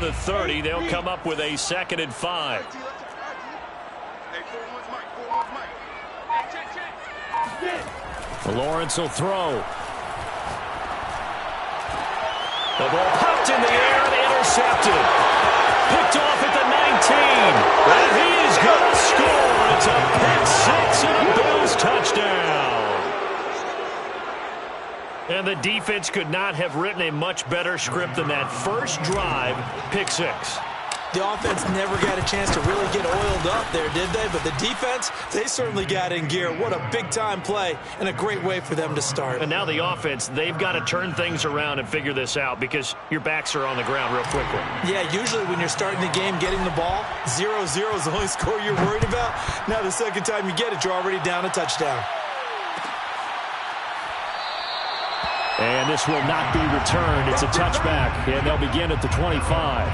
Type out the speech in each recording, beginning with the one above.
the 30. They'll come up with a 2nd and 5. Lawrence will throw. The ball popped in the air and intercepted. Picked off at the 19. And he is going to score. It's a pick 6 and a Bills touchdown. And the defense could not have written a much better script than that first drive, pick 6. The offense never got a chance to really get oiled up there, did they? But the defense, they certainly got in gear. What a big-time play and a great way for them to start. And now the offense, they've got to turn things around and figure this out because your backs are on the ground real quickly. Yeah, usually when you're starting the game getting the ball, 0-0 is the only score you're worried about. Now the second time you get it, you're already down a touchdown. And this will not be returned. It's a touchback, and they'll begin at the 25.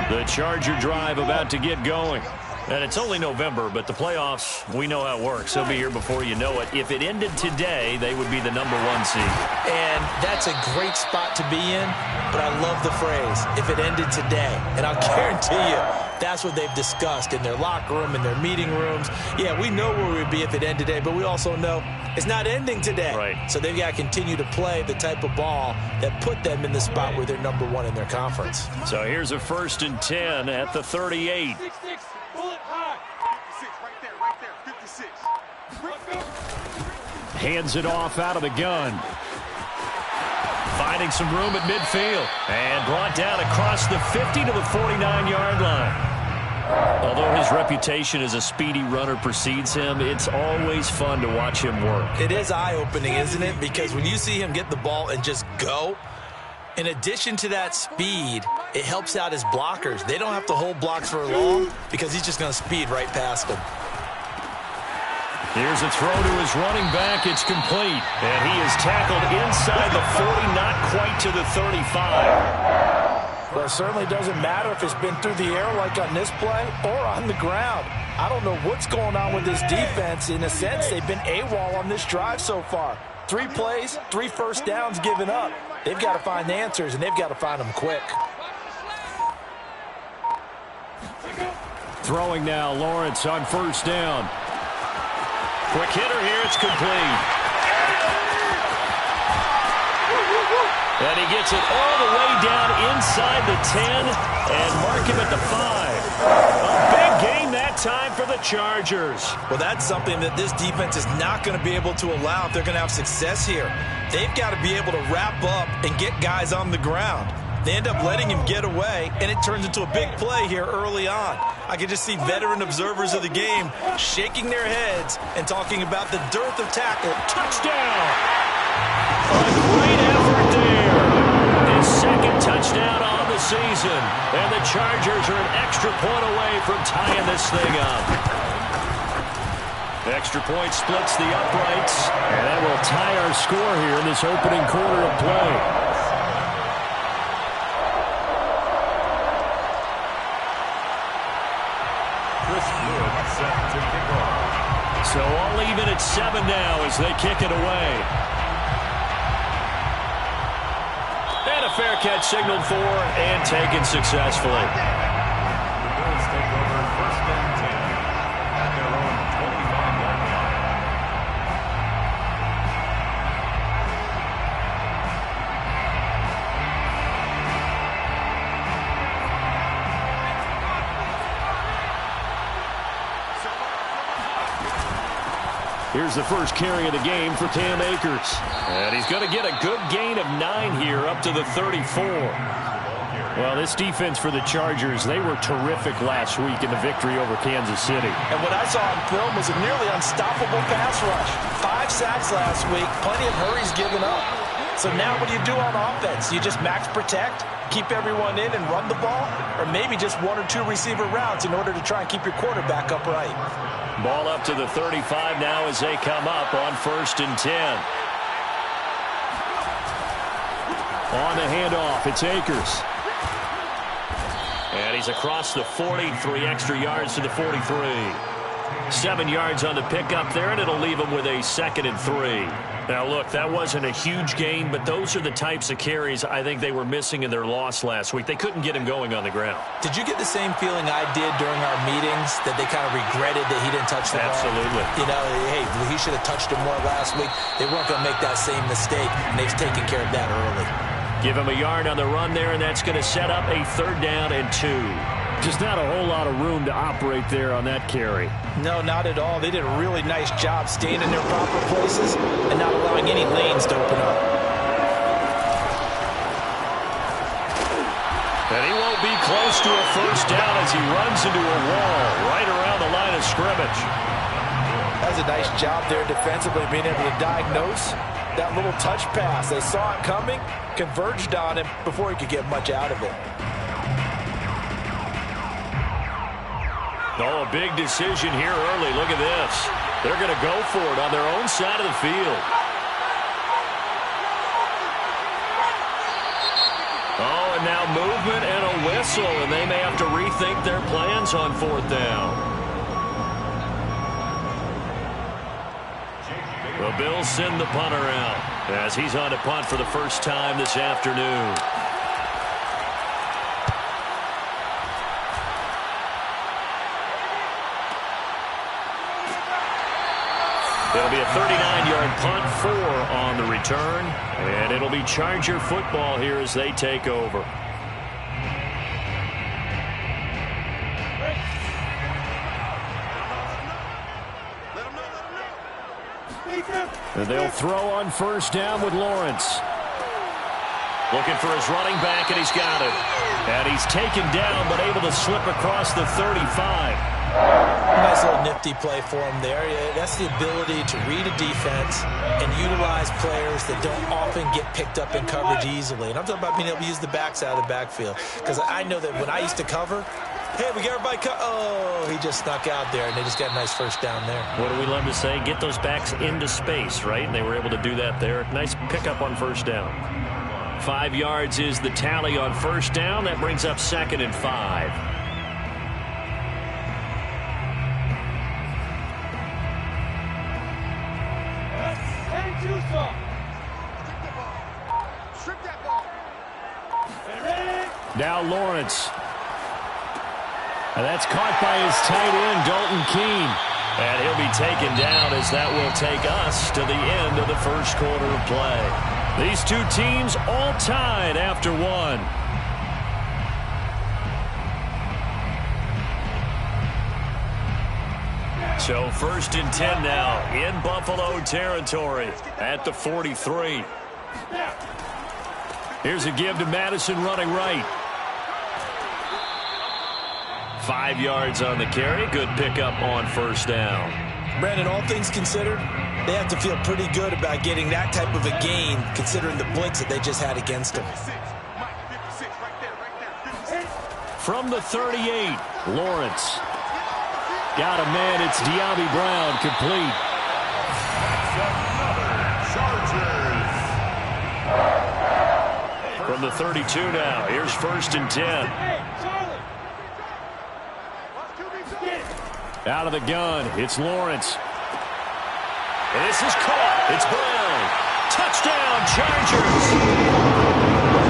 The Charger drive about to get going. And it's only November, but the playoffs, we know how it works. They'll be here before you know it. If it ended today, they would be the #1 seed. And that's a great spot to be in, but I love the phrase, if it ended today. And I'll guarantee you, that's what they've discussed in their locker room, in their meeting rooms. Yeah, we know where we'd be if it ended today, but we also know it's not ending today. Right. So they've got to continue to play the type of ball that put them in the spot where they're #1 in their conference. So here's a 1st and 10 at the 38. Hands it off out of the gun. Finding some room at midfield. And brought down across the 50 to the 49-yard line. Although his reputation as a speedy runner precedes him, it's always fun to watch him work. It is eye-opening, isn't it? Because when you see him get the ball and just go, in addition to that speed, it helps out his blockers. They don't have to hold blocks for long because he's just going to speed right past them. Here's a throw to his running back. It's complete. And he is tackled inside the 40, not quite to the 35. Well, it certainly doesn't matter if it's been through the air like on this play or on the ground. I don't know what's going on with this defense. In a sense, they've been AWOL on this drive so far. 3 plays, 3 first downs given up. They've got to find the answers, and they've got to find them quick. Throwing now, Lawrence on 1st down. Quick hitter here, it's complete. And he gets it all the way down inside the 10 and mark him at the 5. A big gain that time for the Chargers. Well, that's something that this defense is not going to be able to allow if they're going to have success here. They've got to be able to wrap up and get guys on the ground. They end up letting him get away, and it turns into a big play here early on. I can just see veteran observers of the game shaking their heads and talking about the dearth of tackle. Touchdown! A great effort there. His 2nd touchdown on the season. And the Chargers are an extra point away from tying this thing up. The extra point splits the uprights. And that will tie our score here in this opening quarter of play. So all even at 7 now as they kick it away. And a fair catch signaled for and taken successfully. The Bills take over 1st and 10 at their own 25-yard line. Here's the first carry of the game for Cam Akers. And he's going to get a good gain of 9 here up to the 34. Well, this defense for the Chargers, they were terrific last week in the victory over Kansas City. And what I saw on film was a nearly unstoppable pass rush. 5 sacks last week, plenty of hurries given up. So now what do you do on offense? You just max protect, keep everyone in and run the ball, or maybe just 1 or 2 receiver routes in order to try and keep your quarterback upright. Ball up to the 35 now as they come up on 1st and 10. On the handoff, it's Akers. And he's across the 40, 3 extra yards to the 43. 7 yards on the pickup there, and it'll leave him with a 2nd and 3. Now, look, that wasn't a huge gain, but those are the types of carries I think they were missing in their loss last week. They couldn't get him going on the ground. Did you get the same feeling I did during our meetings, that they kind of regretted that he didn't touch the ball? Absolutely. You know, hey, he should have touched him more last week. They weren't going to make that same mistake, and they've taken care of that early. Give him a yard on the run there, and that's going to set up a 3rd down and 2. Just not a whole lot of room to operate there on that carry. No, not at all. They did a really nice job staying in their proper places and not allowing any lanes to open up. And he won't be close to a 1st down as he runs into a wall right around the line of scrimmage. That's a nice job there defensively, being able to diagnose that little touch pass. They saw it coming, converged on him before he could get much out of it. Oh, a big decision here early. Look at this. They're going to go for it on their own side of the field. Oh, and now movement and a whistle, and they may have to rethink their plans on 4th down. The Bills send the punter out as he's on to punt for the first time this afternoon. It'll be a 39-yard punt, 4 on the return, and it'll be Charger football here as they take over. And they'll throw on 1st down with Lawrence. Looking for his running back, and he's got it. And he's taken down, but able to slip across the 35. Nice little nifty play for him there. That's the ability to read a defense and utilize players that don't often get picked up in coverage easily. And I'm talking about being able to use the backside of the backfield. Because I know that when I used to cover, hey, we got everybody oh, he just snuck out there, and they just got a nice 1st down there. What do we love to say? Get those backs into space, right? And they were able to do that there. Nice pickup on 1st down. 5 yards is the tally on 1st down. That brings up 2nd and 5. Now Lawrence. And that's caught by his tight end, Dalton Keene. And he'll be taken down as that will take us to the end of the 1st quarter of play. These two teams all tied after 1. So 1st and 10 now in Buffalo territory at the 43. Here's a give to Madison running right. 5 yards on the carry. Good pickup on 1st down. Brandon, all things considered, they have to feel pretty good about getting that type of a gain considering the blitz that they just had against them. From the 38, Lawrence. Got a man, it's De'Ami Brown, complete. From the 32 now, here's 1st and 10. Out of the gun, it's Lawrence. And this is caught. It's Brown. Touchdown, Chargers.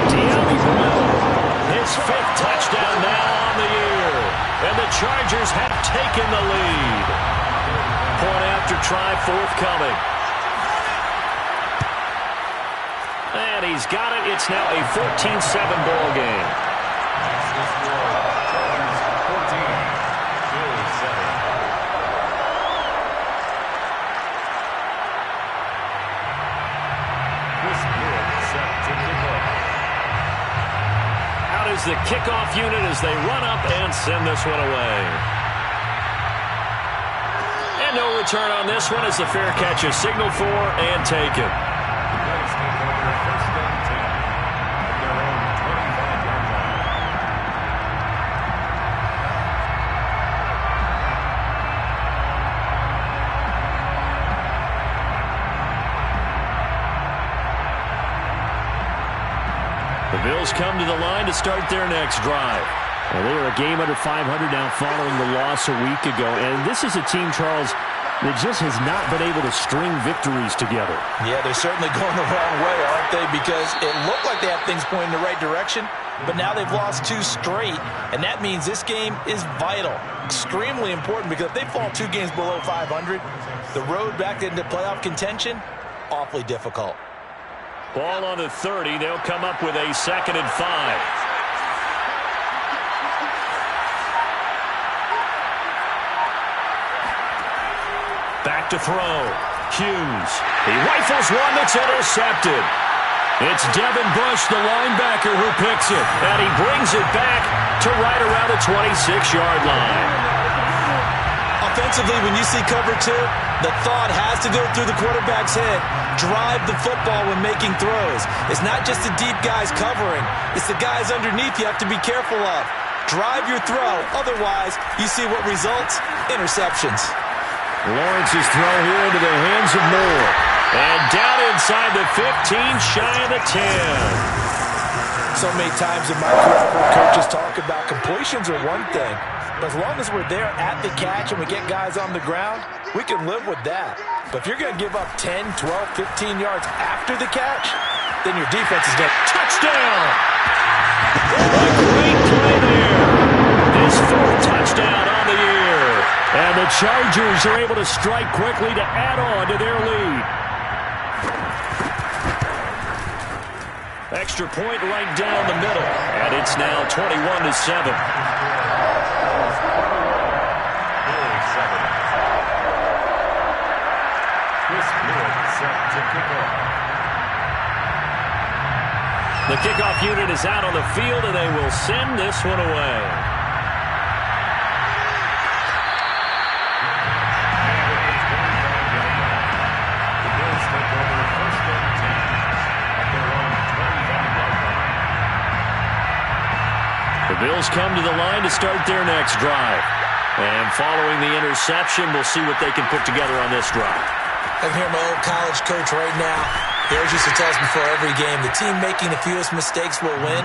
De'Ami Brown, his 5th touchdown now on the year. And the Chargers have taken the lead. Point after try forthcoming. And he's got it. It's now a 14-7 ball game. The kickoff unit as they run up and send this one away. And no return on this one as the fair catch is signaled for and taken. Bills come to the line to start their next drive. Well, they are a game under 500 now following the loss a week ago. And this is a team, Charles, that just has not been able to string victories together. Yeah, they're certainly going the wrong way, aren't they? Because it looked like they had things pointing in the right direction, but now they've lost 2 straight, and that means this game is vital, extremely important, because if they fall 2 games below 500, the road back into playoff contention, awfully difficult. Ball on the 30. They'll come up with a 2nd and 5. Back to throw. Hughes. He rifles one that's intercepted. It's Devin Bush, the linebacker, who picks it. And he brings it back to right around the 26-yard line. Offensively, when you see cover 2, the thought has to go through the quarterback's head. Drive the football when making throws. It's not just the deep guys covering. It's the guys underneath you have to be careful of. Drive your throw. Otherwise, you see what results? Interceptions. Lawrence's throw here into the hands of Moore. And down inside the 15, shy of the 10. So many times in my career, I've heard coaches talk about completions are one thing. But as long as we're there at the catch and we get guys on the ground, we can live with that. But if you're going to give up 10, 12, 15 yards after the catch, then your defense is going to touchdown. A great play there. His 4th touchdown on the year. And the Chargers are able to strike quickly to add on to their lead. Extra point right down the middle. And it's now 21-7. The kickoff unit is out on the field, and they will send this one away. The Bills come to the line to start their next drive. And following the interception, we'll see what they can put together on this drive. I can hear my old college coach right now. He always used to tell us before every game, the team making the fewest mistakes will win.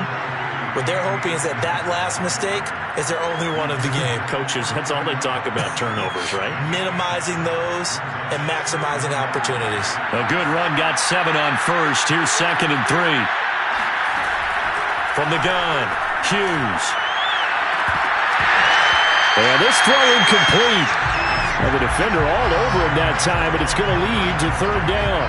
What they're hoping is that that last mistake is their only one of the game. Coaches, that's all they talk about, turnovers, right? Minimizing those and maximizing opportunities. A good run, got 7 on first. Here's 2nd and 3. From the gun, Hughes. And this throw incomplete. Well, the defender all over him that time, but it's going to lead to 3rd down.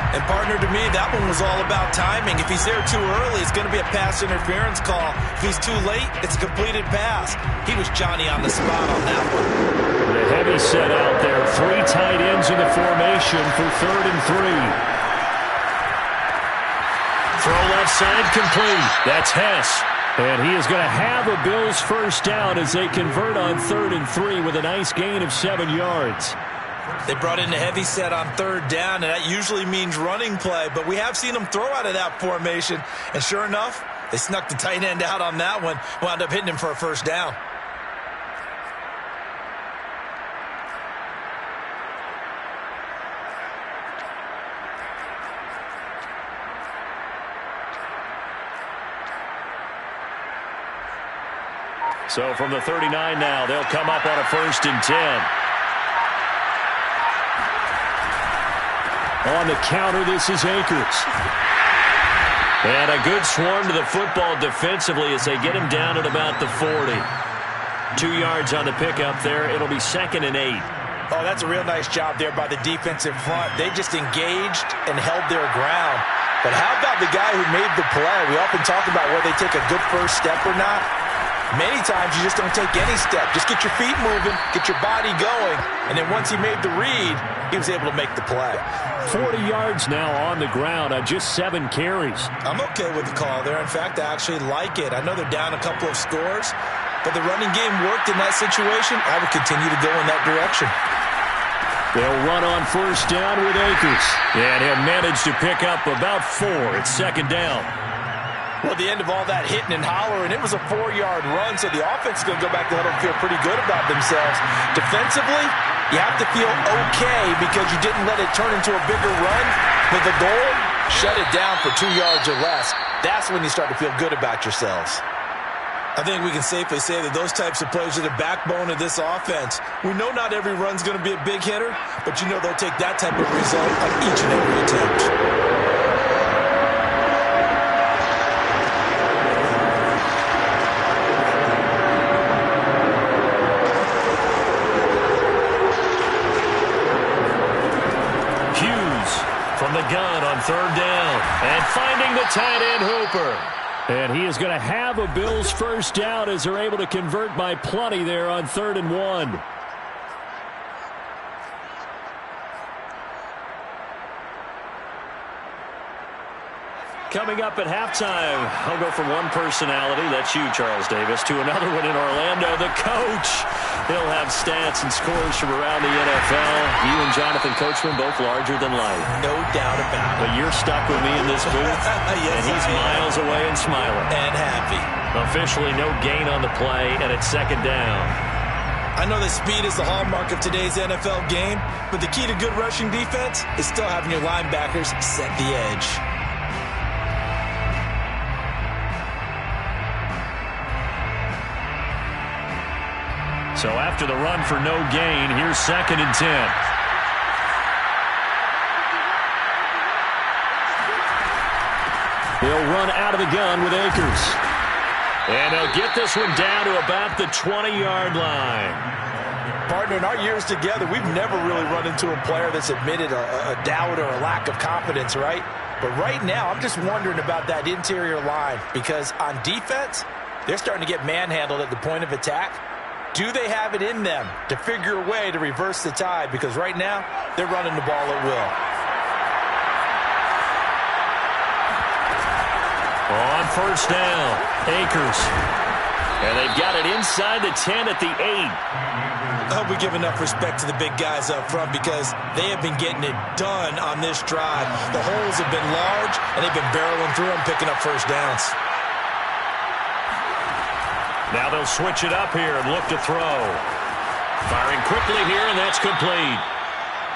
And, partner, to me, that one was all about timing. If he's there too early, it's going to be a pass interference call. If he's too late, it's a completed pass. He was Johnny on the spot on that one. The heavy set out there. 3 tight ends in the formation for 3rd and 3. Throw left side complete. That's Hess. And he is going to have a Bills first down as they convert on 3rd and 3 with a nice gain of 7 yards. They brought in a heavy set on 3rd down, and that usually means running play. But we have seen them throw out of that formation. And sure enough, they snuck the tight end out on that one. Wound up hitting him for a first down. So from the 39 now, they'll come up on a 1st and 10. On the counter, this is Akers. And a good swarm to the football defensively as they get him down at about the 40. 2 yards on the pickup there. It'll be 2nd and 8. Oh, that's a real nice job there by the defensive front. They just engaged and held their ground. But how about the guy who made the play? We often talk about whether they take a good first step or not. Many times you just don't take any step. Just get your feet moving, get your body going, and then once he made the read, he was able to make the play. 40 yards now on the ground on just 7 carries. I'm okay with the call there. In fact, I actually like it. I know they're down a couple of scores, but the running game worked in that situation. I would continue to go in that direction. They'll run on 1st down with Akers. And he'll manage to pick up about 4. It's 2nd down. Well, at the end of all that hitting and hollering, it was a 4-yard run, so the offense is going to go back to huddle and feel pretty good about themselves. Defensively, you have to feel okay because you didn't let it turn into a bigger run. But the goal shut it down for 2 yards or less. That's when you start to feel good about yourselves. I think we can safely say that those types of plays are the backbone of this offense. We know not every run's going to be a big hitter, but you know they'll take that type of result on each and every attempt. From the gun on third down. And finding the tight end Hooper. And he is going to have a Bills first down as they're able to convert by plenty there on 3rd and 1. Coming up at halftime, I'll go from one personality, that's you, Charles Davis, to another one in Orlando, the coach. He'll have stats and scores from around the NFL. You and Jonathan Coachman both larger than life. No doubt about it. But you're stuck with me in this booth, yes, and he's miles away and smiling. And happy. Officially no gain on the play, and it's 2nd down. I know that speed is the hallmark of today's NFL game, but the key to good rushing defense is still having your linebackers set the edge. So after the run for no gain, here's 2nd and 10. They'll run out of the gun with Akers. And they'll get this one down to about the 20-yard line. Partner, in our years together, we've never really run into a player that's admitted a doubt or a lack of confidence, right? But right now, I'm just wondering about that interior line because on defense, they're starting to get manhandled at the point of attack. Do they have it in them to figure a way to reverse the tide? Because right now, they're running the ball at will. On first down, Akers. And they've got it inside the 10 at the 8. I hope we give enough respect to the big guys up front because they have been getting it done on this drive. The holes have been large, and they've been barreling through them, picking up first downs. Now they'll switch it up here and look to throw. Firing quickly here, and that's complete.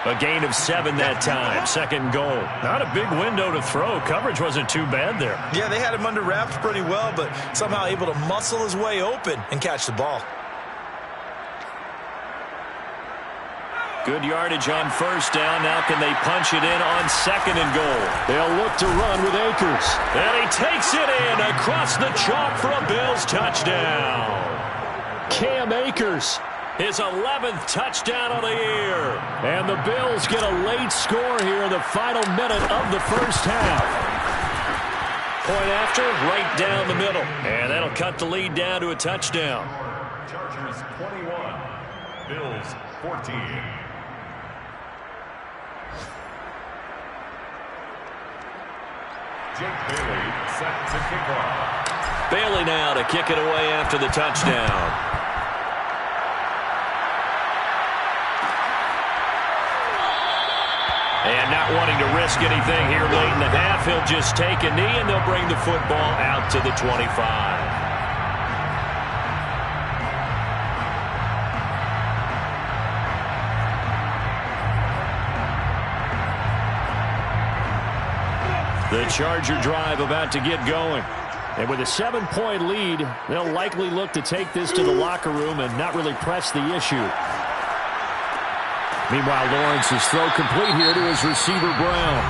A gain of 7 that time. 2nd goal. Not a big window to throw. Coverage wasn't too bad there. Yeah, they had him under wraps pretty well, but somehow able to muscle his way open and catch the ball. Good yardage on first down. Now can they punch it in on 2nd and goal? They'll look to run with Akers. And he takes it in across the chalk for a Bills touchdown. Cam Akers, his 11th touchdown of the year. And the Bills get a late score here in the final minute of the first half. Point after, right down the middle. And that'll cut the lead down to a touchdown. Chargers 21, Bills 14. Jake Bailey set to kick off. Bailey now to kick it away after the touchdown. And not wanting to risk anything here late in the half, he'll just take a knee and they'll bring the football out to the 25. The Charger drive about to get going. And with a 7-point lead, they'll likely look to take this to the locker room and not really press the issue. Meanwhile, Lawrence's throw complete here to his receiver, Brown.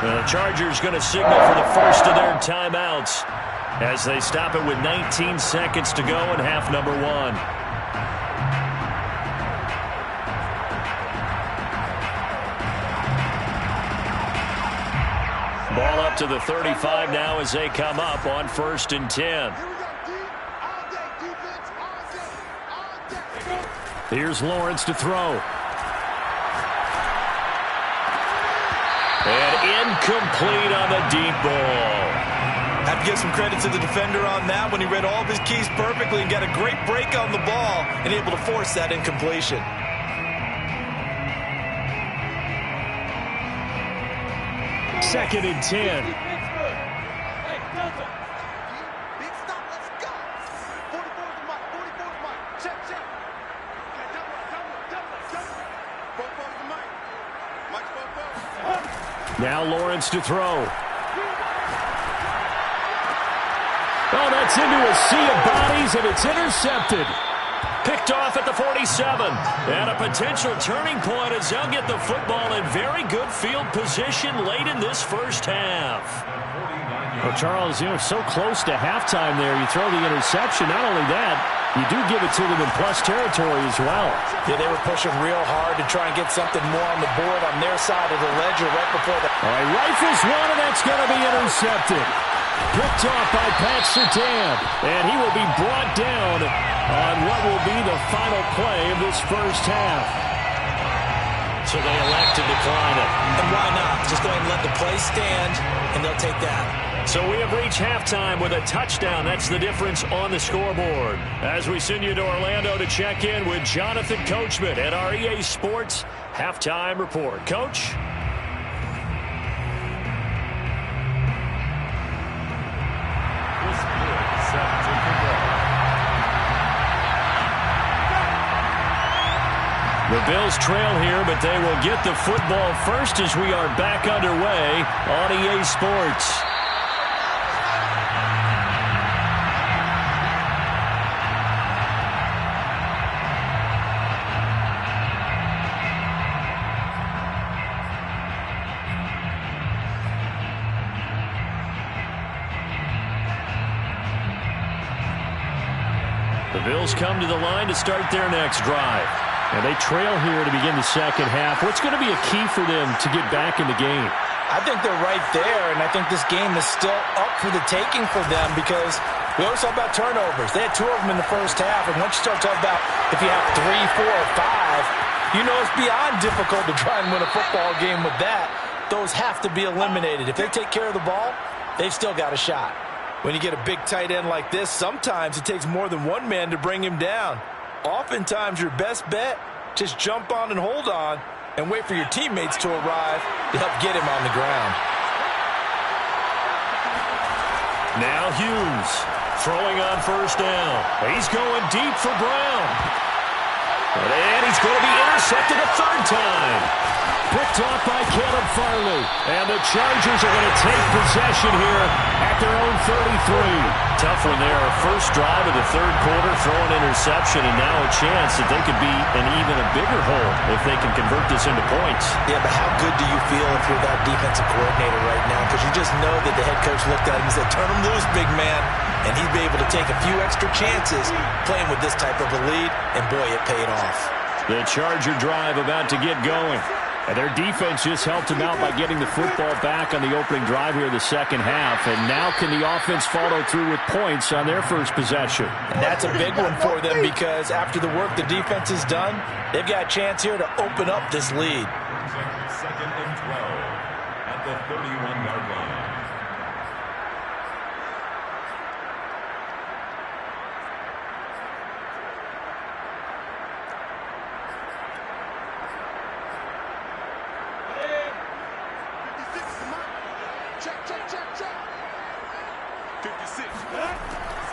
The Chargers going to signal for the first of their timeouts as they stop it with 19 seconds to go in half number 1. Ball up to the 35 now as they come up on 1st and 10. Here's Lawrence to throw. And incomplete on the deep ball. Have to give some credit to the defender on that when he read all of his keys perfectly and got a great break on the ball and able to force that incompletion. Second and 10. Now Lawrence to throw. Oh, that's into a sea of bodies, and it's intercepted. Picked off at the 47. And a potential turning point as they'll get the football in very good field position late in this first half. Well, Charles, so close to halftime there. You throw the interception. Not only that, you do give it to them in plus territory as well. Yeah, they were pushing real hard to try and get something more on the board on their side of the ledger right before the... All right, rifles one, and that's going to be intercepted. Picked off by Pat Surtain, and he will be brought down on what will be the final play of this first half. So they elect to decline it. And why not? Just go ahead and let the play stand, and they'll take that. So we have reached halftime with a touchdown. That's the difference on the scoreboard. As we send you to Orlando to check in with Jonathan Coachman at our EA Sports Halftime Report. Coach? The Bills trail here, but they will get the football first as we are back underway on EA Sports. The Bills come to the line to start their next drive. And they trail here to begin the second half. What's going to be a key for them to get back in the game? I think they're right there, and I think this game is still up for the taking for them because we always talk about turnovers. They had 2 of them in the first half, and once you start talking about if you have 3, 4, or 5, you know it's beyond difficult to try and win a football game with that. Those have to be eliminated. If they take care of the ball, they've still got a shot. When you get a big tight end like this, sometimes it takes more than one man to bring him down. Oftentimes, your best bet, just jump on and hold on and wait for your teammates to arrive to help get him on the ground. Now Hughes throwing on first down. He's going deep for Brown. And he's going to be intercepted a third time. Picked off by Caleb Farley. And the Chargers are going to take possession here at their own 33. Tough one there. First drive of the third quarter, throwing interception, and now a chance that they could be in even a bigger hole if they can convert this into points. Yeah, but how good do you feel if you're that defensive coordinator right now? Because you just know that the head coach looked at him and said, turn him loose, big man. And he'd be able to take a few extra chances playing with this type of a lead, and boy, it paid off. The Charger drive about to get going. And their defense just helped them out by getting the football back on the opening drive here in the second half. And now can the offense follow through with points on their first possession? And that's a big one for them because after the work the defense has done, they've got a chance here to open up this lead. Second and 12 at the 31-yard line.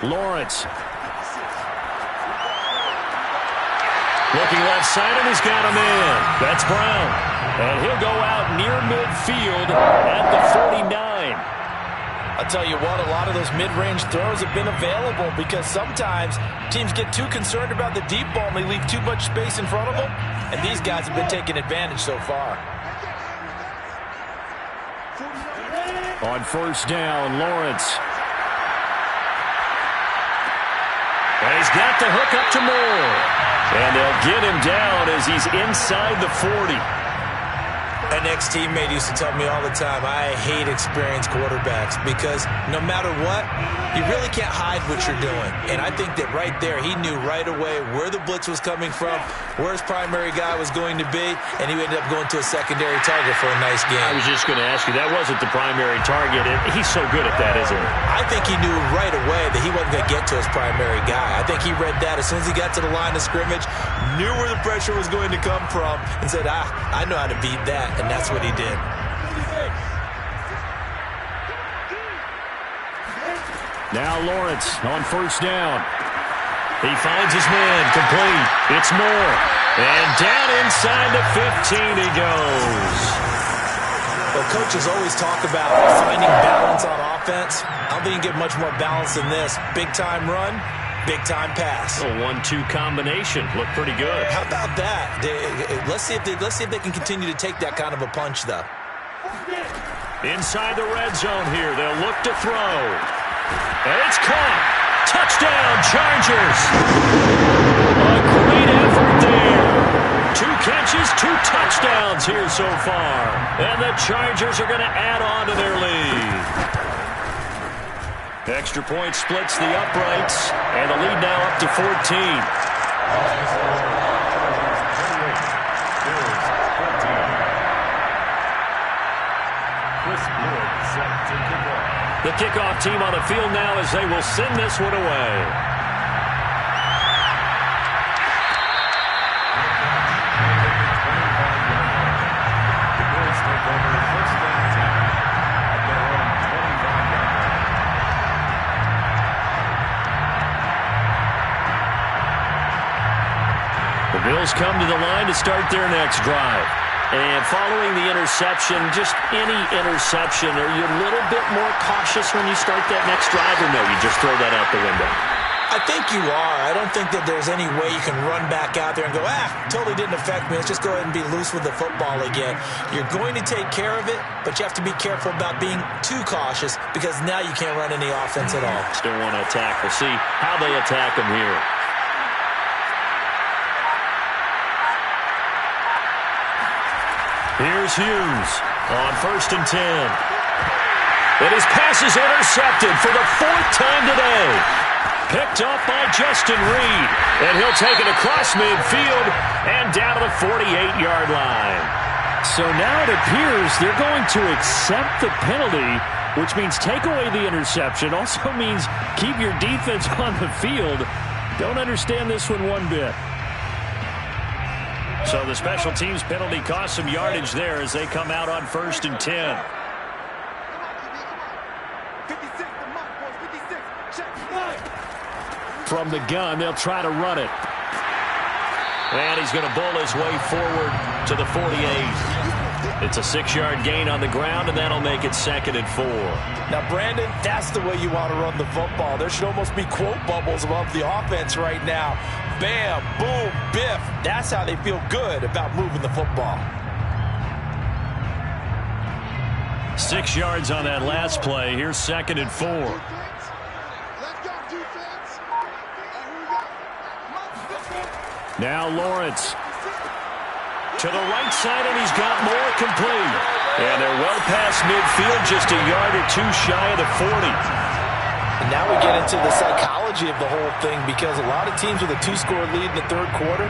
Lawrence. Looking left side, and he's got a man. That's Brown. And he'll go out near midfield at the 49. I'll tell you what, a lot of those mid-range throws have been available because sometimes teams get too concerned about the deep ball and they leave too much space in front of them. And these guys have been taking advantage so far. On first down, Lawrence. And he's got the hook up to Moore. And they'll get him down as he's inside the 40. An ex-teammate used to tell me all the time, I hate experienced quarterbacks because no matter what, you really can't hide what you're doing. And I think that right there, he knew right away where the blitz was coming from, where his primary guy was going to be, and he ended up going to a secondary target for a nice game. I was just going to ask you, that wasn't the primary target. He's so good at that, isn't he? I think he knew right away that he wasn't going to get to his primary guy. I think he read that as soon as he got to the line of scrimmage, knew where the pressure was going to come from, and said, I know how to beat that, and that's what he did. Now Lawrence on first down. He finds his man, complete. It's Moore. And down inside the 15 he goes. Well, coaches always talk about finding balance on offense. I don't think you get much more balance than this. Big-time run, big-time pass. A 1-2 combination. Looked pretty good. How about that? Let's see if they can continue to take that kind of a punch, though. Inside the red zone here. They'll look to throw. And it's caught. Touchdown, Chargers. A great effort there. 2 catches, 2 touchdowns here so far. And the Chargers are going to add on to their lead. Extra point splits the uprights. And the lead now up to 14. The kickoff team on the field now as they will send this one away. The Bills come to the line to start their next drive. And following the interception, just any interception, are you a little bit more cautious when you start that next drive, or no, you just throw that out the window? I think you are. I don't think that there's any way you can run back out there and go, totally didn't affect me. Let's just go ahead and be loose with the football again. You're going to take care of it, but you have to be careful about being too cautious because now you can't run any offense at all. Still want to attack. We'll see how they attack them here. Here's Hughes on 1st and 10. And his pass is intercepted for the 4th time today. Picked up by Justin Reed. And he'll take it across midfield and down to the 48-yard line. So now it appears they're going to accept the penalty, which means take away the interception. Also means keep your defense on the field. Don't understand this one bit. So the special teams penalty cost some yardage there as they come out on 1st and 10. From the gun, they'll try to run it. And he's going to bull his way forward to the 48. It's a 6-yard gain on the ground, and that'll make it 2nd and 4. Now, Brandon, that's the way you want to run the football. There should almost be quote bubbles above the offense right now. Bam, boom, biff. That's how they feel good about moving the football. 6 yards on that last play. Here's 2nd and 4. Now Lawrence to the right side, and he's got more complete. And they're well past midfield, just a yard or 2 shy of the 40. And now we get into the psychology of the whole thing, because a lot of teams with a 2-score lead in the 3rd quarter,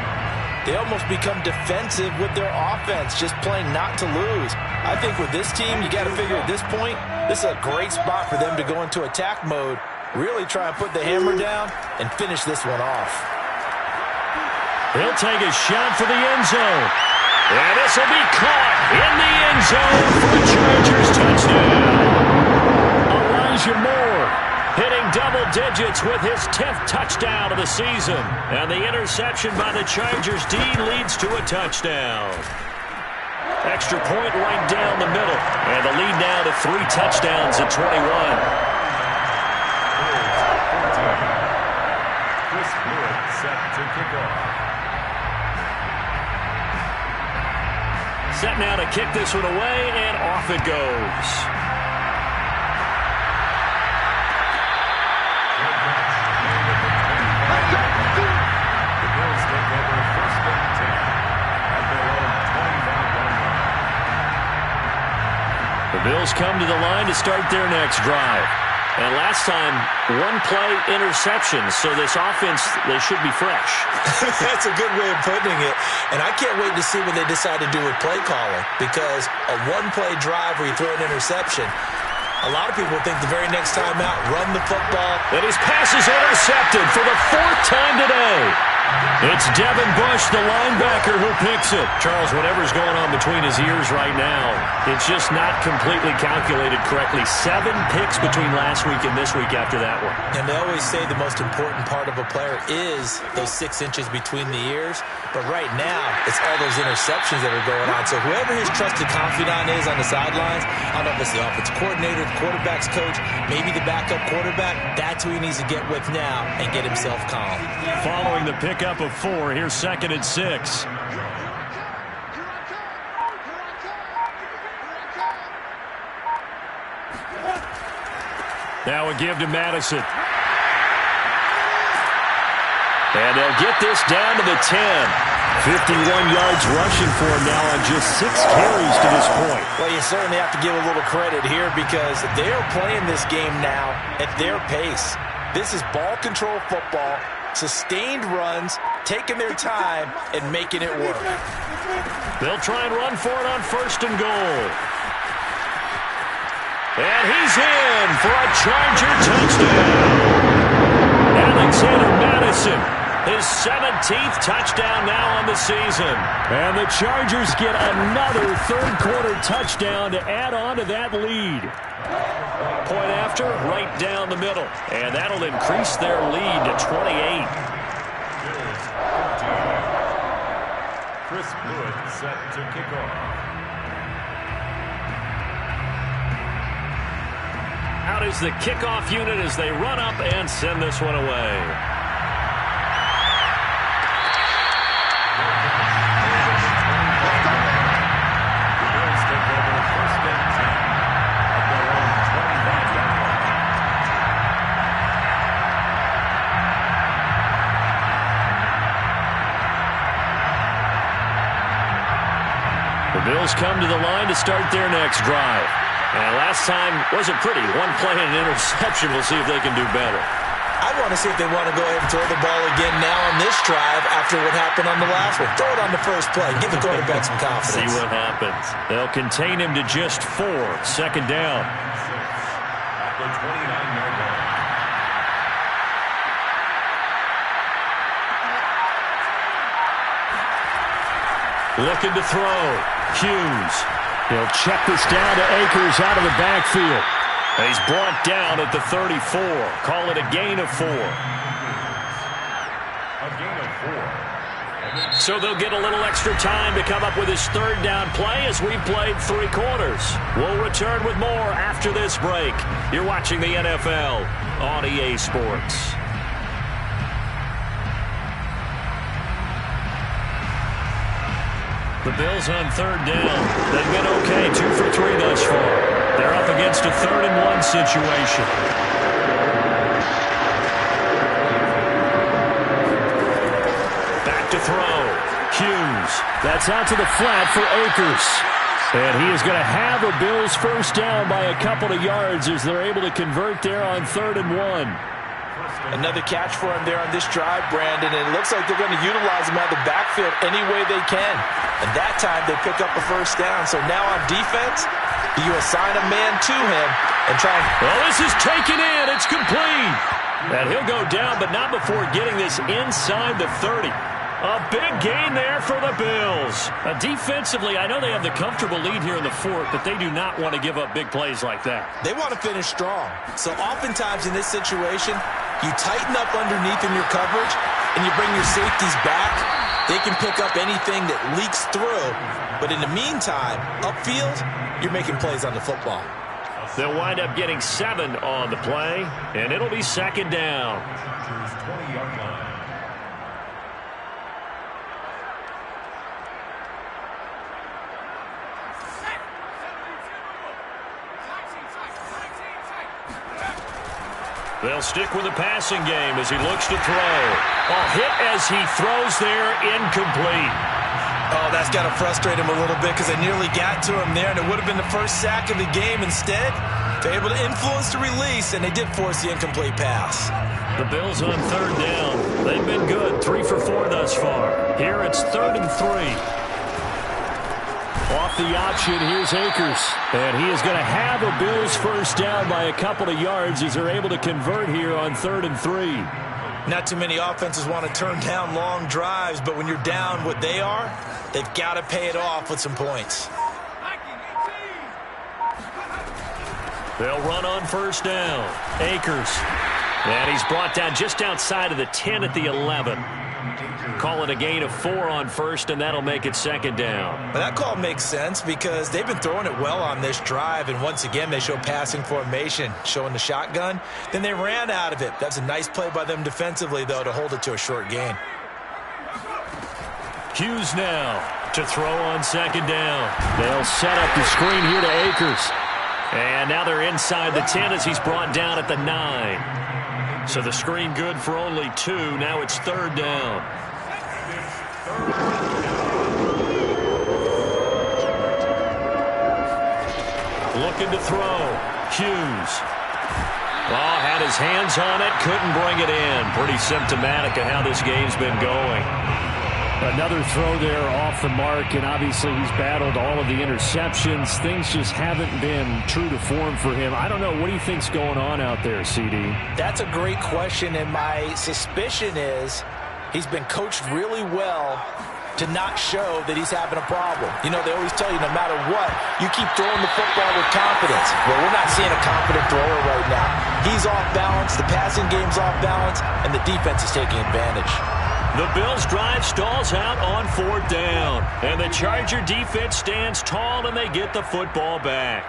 they almost become defensive with their offense, just playing not to lose. I think with this team, you got to figure at this point, this is a great spot for them to go into attack mode, really try and put the hammer down and finish this one off. He'll take a shot for the end zone. And this will be caught in the end zone for a Chargers touchdown. Elijah Moore hitting double digits with his 10th touchdown of the season. And the interception by the Chargers D leads to a touchdown. Extra point right down the middle. And the lead now to 3 touchdowns at 21. Chris Wood set to kick off. Set now to kick this one away, and off it goes. The Bills take over 1st and 10 at their own 25-yard line. The Bills come to the line to start their next drive. And last time, 1-play interception, so this offense, they should be fresh. That's a good way of putting it. And I can't wait to see what they decide to do with play calling, because a 1-play drive where you throw an interception, a lot of people think the very next time out, run the football. And his pass is intercepted for the 4th time today. It's Devin Bush, the linebacker, who picks it. Charles, whatever's going on between his ears right now, it's just not completely calculated correctly. 7 picks between last week and this week after that one. And they always say the most important part of a player is those 6 inches between the ears. But right now, it's all those interceptions that are going on. So whoever his trusted confidant is on the sidelines, I don't know if it's the offensive coordinator, the quarterback's coach, maybe the backup quarterback, that's who he needs to get with now and get himself calm. Following the pickup of 4, here's 2nd and 6. Now a give to Madison. And they'll get this down to the 10. 51 yards rushing for him now on just 6 carries to this point. Well, you certainly have to give a little credit here because they're playing this game now at their pace. This is ball control football, sustained runs, taking their time, and making it work. They'll try and run for it on 1st and goal. And he's in for a Charger touchdown. Alexander Madison, his 17th touchdown now on the season. And the Chargers get another 3rd-quarter touchdown to add on to that lead. Point after, right down the middle. And that'll increase their lead to 28. Chris Wood set to kick off. Out is the kickoff unit as they run up and send this one away. The Bills come to the line to start their next drive. And last time wasn't pretty. 1 play and an interception. We'll see if they can do better. I want to see if they want to go ahead and throw the ball again now on this drive after what happened on the last one. Throw it on the first play. Give the quarterback some confidence. See what happens. They'll contain him to just 4. 2nd down. At the 29-yard line. Looking to throw. Hughes. He'll check this down to Akers out of the backfield. And he's brought down at the 34. Call it a gain of 4. A gain of 4. So they'll get a little extra time to come up with his 3rd down play as we've played 3 quarters. We'll return with more after this break. You're watching the NFL on EA Sports. The Bills on 3rd down. They've been okay, 2 for 3 thus far. They're up against a 3rd and 1 situation. Back to throw. Hughes. That's out to the flat for Akers. And he is going to have a Bills 1st down by a couple of yards as they're able to convert there on 3rd and 1. Another catch for him there on this drive, Brandon, and it looks like they're going to utilize him out of the backfield any way they can. And that time they pick up a 1st down. So now on defense, do you assign a man to him and try and... Well, this is taken in. It's complete. And he'll go down, but not before getting this inside the 30. A big gain there for the Bills. Defensively, I know they have the comfortable lead here in the 4th, but they do not want to give up big plays like that. They want to finish strong. So oftentimes in this situation, you tighten up underneath in your coverage, and you bring your safeties back. They can pick up anything that leaks through. But in the meantime, upfield, you're making plays on the football. They'll wind up getting 7 on the play, and it'll be 2nd down. 20-yard line. They'll stick with the passing game as he looks to throw. A hit as he throws there, incomplete. Oh, that's got to frustrate him a little bit because they nearly got to him there, and it would have been the first sack of the game. Instead, they're able to influence the release, and they did force the incomplete pass. The Bills on 3rd down. They've been good, 3 for 4 thus far. Here it's 3rd and 3. Off the option, here's Akers. And he is going to have a Bills 1st down by a couple of yards as they're able to convert here on 3rd and 3. Not too many offenses want to turn down long drives, but when you're down what they are, they've got to pay it off with some points. They'll run on first down. Akers. And he's brought down just outside of the 10 at the 11. Call it a gain of 4 on first, and that'll make it second down. But that call makes sense because they've been throwing it well on this drive, and once again they show passing formation, showing the shotgun. Then they ran out of it. That's a nice play by them defensively, though, to hold it to a short gain. Hughes now to throw on second down. They'll set up the screen here to Akers. And now they're inside the 10 as he's brought down at the 9. So the screen good for only 2. Now it's third down. Looking to throw. Hughes. Oh, had his hands on it. Couldn't bring it in. Pretty symptomatic of how this game's been going. Another throw there off the mark, and obviously he's battled all of the interceptions. Things just haven't been true to form for him. I don't know. What do you think's going on out there, CD? That's a great question, and my suspicion is he's been coached really well to not show that he's having a problem. You know, they always tell you no matter what, you keep throwing the football with confidence. Well, we're not seeing a confident thrower right now. He's off balance, the passing game's off balance, and the defense is taking advantage. The Bills' drive stalls out on fourth down. And the Charger defense stands tall, and they get the football back.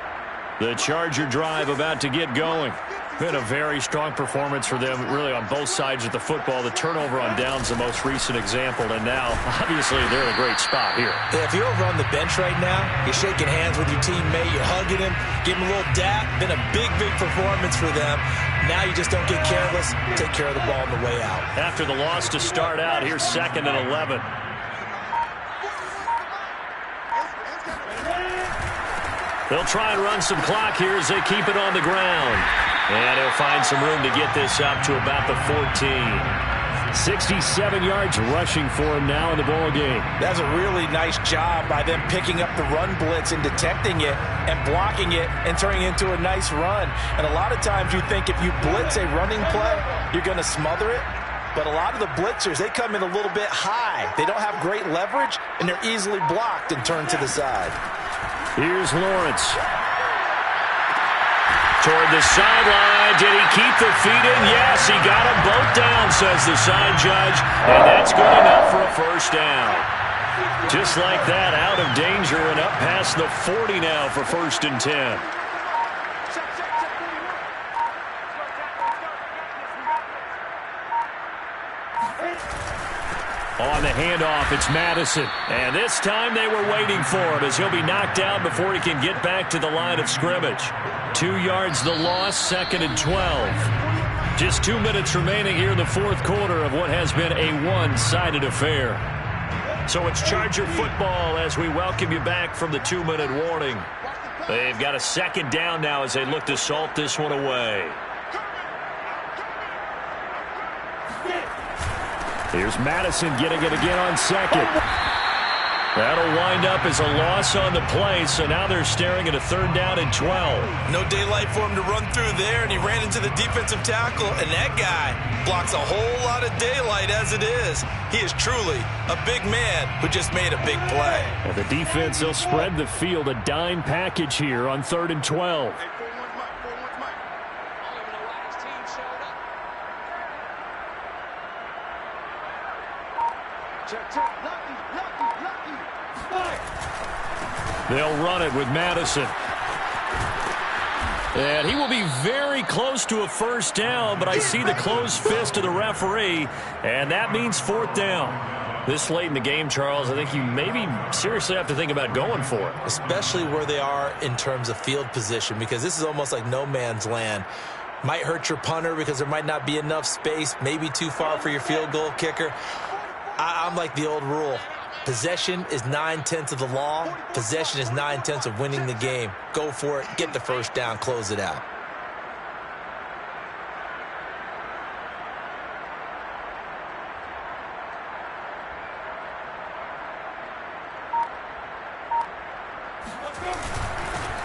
The Charger drive about to get going. Been a very strong performance for them, really, on both sides of the football. The turnover on downs, the most recent example. And now, obviously, they're in a great spot here. Yeah, if you're over on the bench right now, you're shaking hands with your teammate, you're hugging him, giving him a little dap. Been a big, big performance for them. Now you just don't get careless. Take care of the ball on the way out. After the loss to start out, here's 2nd and 11. They'll try and run some clock here as they keep it on the ground. And he'll find some room to get this up to about the 14. 67 yards rushing for him now in the ball game. That's a really nice job by them picking up the run blitz and detecting it and blocking it and turning it into a nice run. And a lot of times you think if you blitz a running play, you're going to smother it. But a lot of the blitzers, they come in a little bit high. They don't have great leverage, and they're easily blocked and turned to the side. Here's Lawrence. Toward the sideline. Did he keep the feet in? Yes, he got them both down, says the side judge. And that's good enough for a first down. Just like that, out of danger and up past the 40 now for 1st and 10. On the handoff, it's Madison. And this time they were waiting for him as he'll be knocked down before he can get back to the line of scrimmage. 2 yards the loss, 2nd and 12. Just 2 minutes remaining here in the fourth quarter of what has been a one-sided affair. So it's Charger football as we welcome you back from the 2-minute warning. They've got a 2nd down now as they look to salt this one away. Here's Madison getting it again on 2nd. That'll wind up as a loss on the play, so now they're staring at a 3rd down and 12. No daylight for him to run through there, and he ran into the defensive tackle, and that guy blocks a whole lot of daylight as it is. He is truly a big man who just made a big play. And the defense, they'll spread the field, a dime package here on 3rd and 12. They'll run it with Madison. And he will be very close to a first down, but I see the closed fist of the referee, and that means 4th down. This late in the game, Charles, I think you maybe seriously have to think about going for it. Especially where they are in terms of field position, because this is almost like no man's land. Might hurt your punter because there might not be enough space, maybe too far for your field goal kicker. I'm like the old rule. Possession is 9/10 of the law. Possession is 9/10 of winning the game. Go for it. Get the first down. Close it out.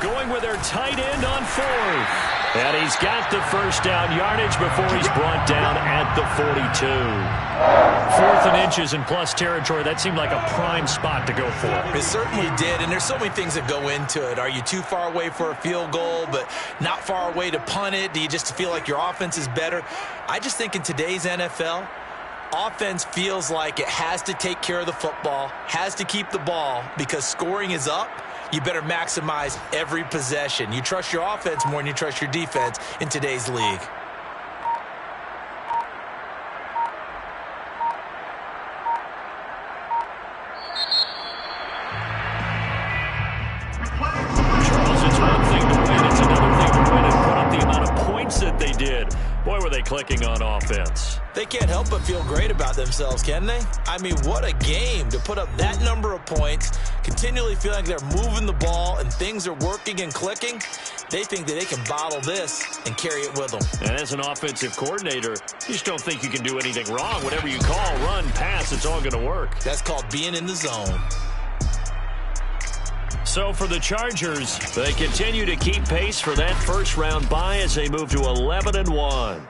Going with their tight end on 4th. And he's got the first down yardage before he's brought down at the 42. 4th and inches in plus territory. That seemed like a prime spot to go for. It certainly did, and there's so many things that go into it. Are you too far away for a field goal, but not far away to punt it? Do you just feel like your offense is better? I just think in today's NFL, offense feels like it has to take care of the football, has to keep the ball, because scoring is up. You better maximize every possession. You trust your offense more than you trust your defense in today's league. Charles, it's one thing to win. It's another thing to win and put up the amount of points that they did. Boy, were they clicking on offense. They can't help but feel great about themselves, can they? I mean, what a game to put up that number of points, continually feel like they're moving the ball and things are working and clicking. They think that they can bottle this and carry it with them. And as an offensive coordinator, you just don't think you can do anything wrong. Whatever you call, run, pass, it's all going to work. That's called being in the zone. So for the Chargers, they continue to keep pace for that first-round bye as they move to 11-1.